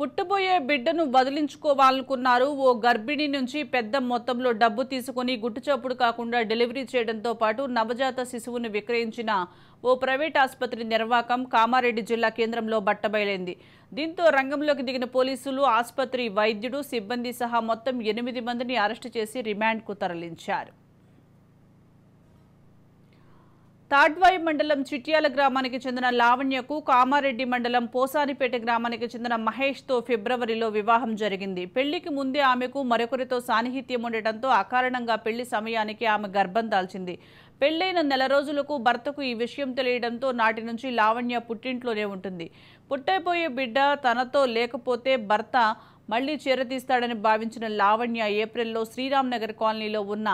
పుట్టబోయే బిడ్డను వదిలించుకోవాలనుకున్నారు. ఓ గర్భిణి నుంచి పెద్ద మొత్తంలో డబ్బు తీసుకుని గుట్టుచప్పుడు కాకుండా డెలివరీ చేయడంతో పాటు నవజాత శిశువును విక్రయించిన ఓ ప్రైవేట్ ఆసుపత్రి నిర్వాకం కామారెడ్డి జిల్లా కేంద్రంలో బట్టబయలైంది. దీంతో రంగంలోకి దిగిన పోలీసులు ఆసుపత్రి వైద్యుడు, సిబ్బంది సహా మొత్తం 8 మందిని అరెస్టు చేసి రిమాండ్కు తరలించారు. తాడ్వాయి మండలం చిట్యాల గ్రామానికి చెందిన లావణ్యకు కామారెడ్డి మండలం పోసానిపేట గ్రామానికి చెందిన మహేష్తో ఫిబ్రవరిలో వివాహం జరిగింది. పెళ్లికి ముందే ఆమెకు మరొకరితో సాన్నిహిత్యం ఉండటంతో అకారణంగా పెళ్లి సమయానికి ఆమె గర్భం దాల్చింది. పెళ్లైన నెల రోజులకు భర్తకు ఈ విషయం తెలియడంతో నాటి నుంచి లావణ్య పుట్టింట్లోనే ఉంటుంది. పుట్టబోయే బిడ్డ తనతో లేకపోతే భర్త మళ్లీ చేరతీస్తాడని భావించిన లావణ్య ఏప్రిల్లో శ్రీరామ్ నగర్ కాలనీలో ఉన్న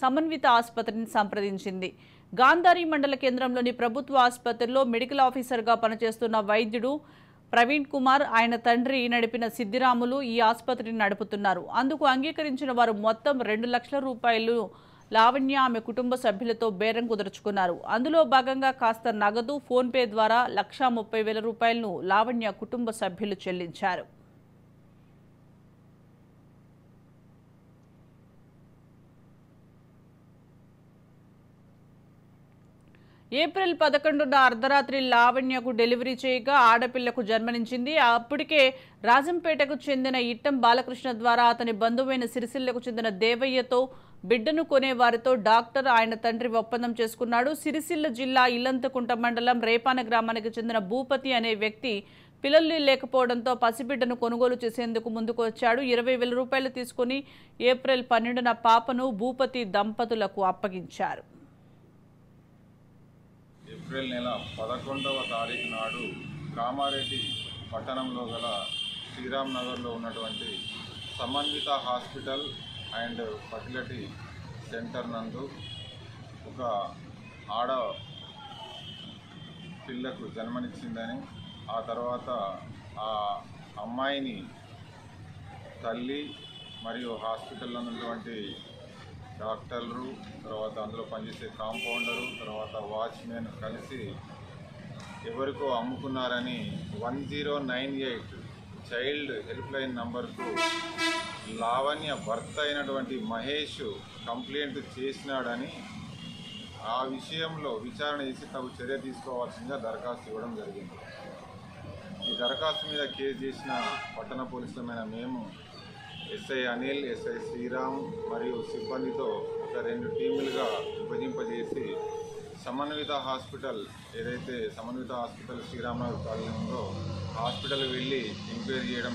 సమన్విత ఆసుపత్రిని సంప్రదించింది. గాంధారి మండల కేంద్రంలోని ప్రభుత్వ ఆసుపత్రిలో మెడికల్ ఆఫీసర్గా పనిచేస్తున్న వైద్యుడు ప్రవీణ్ కుమార్, ఆయన తండ్రి నడిపిన సిద్దిరాములు ఈ ఆసుపత్రిని నడుపుతున్నారు. అందుకు అంగీకరించిన వారు మొత్తం 2 లక్షల రూపాయలు లావణ్య ఆమె కుటుంబ సభ్యులతో బేరం కుదుర్చుకున్నారు. అందులో భాగంగా కాస్త నగదు, ఫోన్పే ద్వారా 1,30,000 రూపాయలను లావణ్య కుటుంబ సభ్యులు చెల్లించారు. ఏప్రిల్ 11న అర్ధరాత్రి లావణ్యకు డెలివరీ చేయగా ఆడపిల్లకు జన్మనిచ్చింది. అప్పటికే రాజంపేటకు చెందిన ఇట్టం బాలకృష్ణ ద్వారా అతని బంధువైన సిరిసిల్లకు చెందిన దేవయ్యతో బిడ్డను కొనే వారితో డాక్టర్, ఆయన తండ్రి ఒప్పందం చేసుకున్నాడు. సిరిసిల్ల జిల్లా ఇల్లంతకుంట మండలం రేపాన గ్రామానికి చెందిన భూపతి అనే వ్యక్తి పిల్లలు లేకపోవడంతో పసిబిడ్డను కొనుగోలు చేసేందుకు ముందుకు వచ్చాడు. 20,000 రూపాయలు తీసుకుని ఏప్రిల్ 12న పాపను భూపతి దంపతులకు అప్పగించారు. ఏప్రిల్ నెల 11వ తారీఖు నాడు కామారెడ్డి పట్టణంలో గల శ్రీరామ్ నగర్లో ఉన్నటువంటి సమన్విత హాస్పిటల్ అండ్ ఫర్టిలిటీ సెంటర్ నందు ఒక ఆడ పిల్లకు జన్మనిచ్చిందని, ఆ తర్వాత ఆ అమ్మాయిని తల్లి మరియు హాస్పిటల్లో ఉన్నటువంటి డాక్టర్లు, తర్వాత అందులో పనిచేసే కాంపౌండరు, తర్వాత వాచ్మెన్ కలిసి ఎవరికో అమ్ముకున్నారని 1098 చైల్డ్ హెల్ప్ లైన్ నంబర్కు లావణ్య భర్త అయినటువంటి మహేష్ కంప్లైంట్ చేసినాడని, ఆ విషయంలో విచారణ చేసి తగు చర్య తీసుకోవాల్సిందిగా దరఖాస్తు ఇవ్వడం జరిగింది. ఈ దరఖాస్తు మీద కేసు చేసిన పట్టణ పోలీసులమైన మేము ఎస్ఐ అనిల్, ఎస్ఐ శ్రీరామ్ మరియు సిబ్బందితో ఒక 2 టీములుగా విభజింపజేసి సమన్విత హాస్పిటల్, ఏదైతే సమన్విత హాస్పిటల్ శ్రీరామ్ నగర్ కాలనీ ఉందో హాస్పిటల్ వెళ్ళి ఎంక్వైరీ చేయడం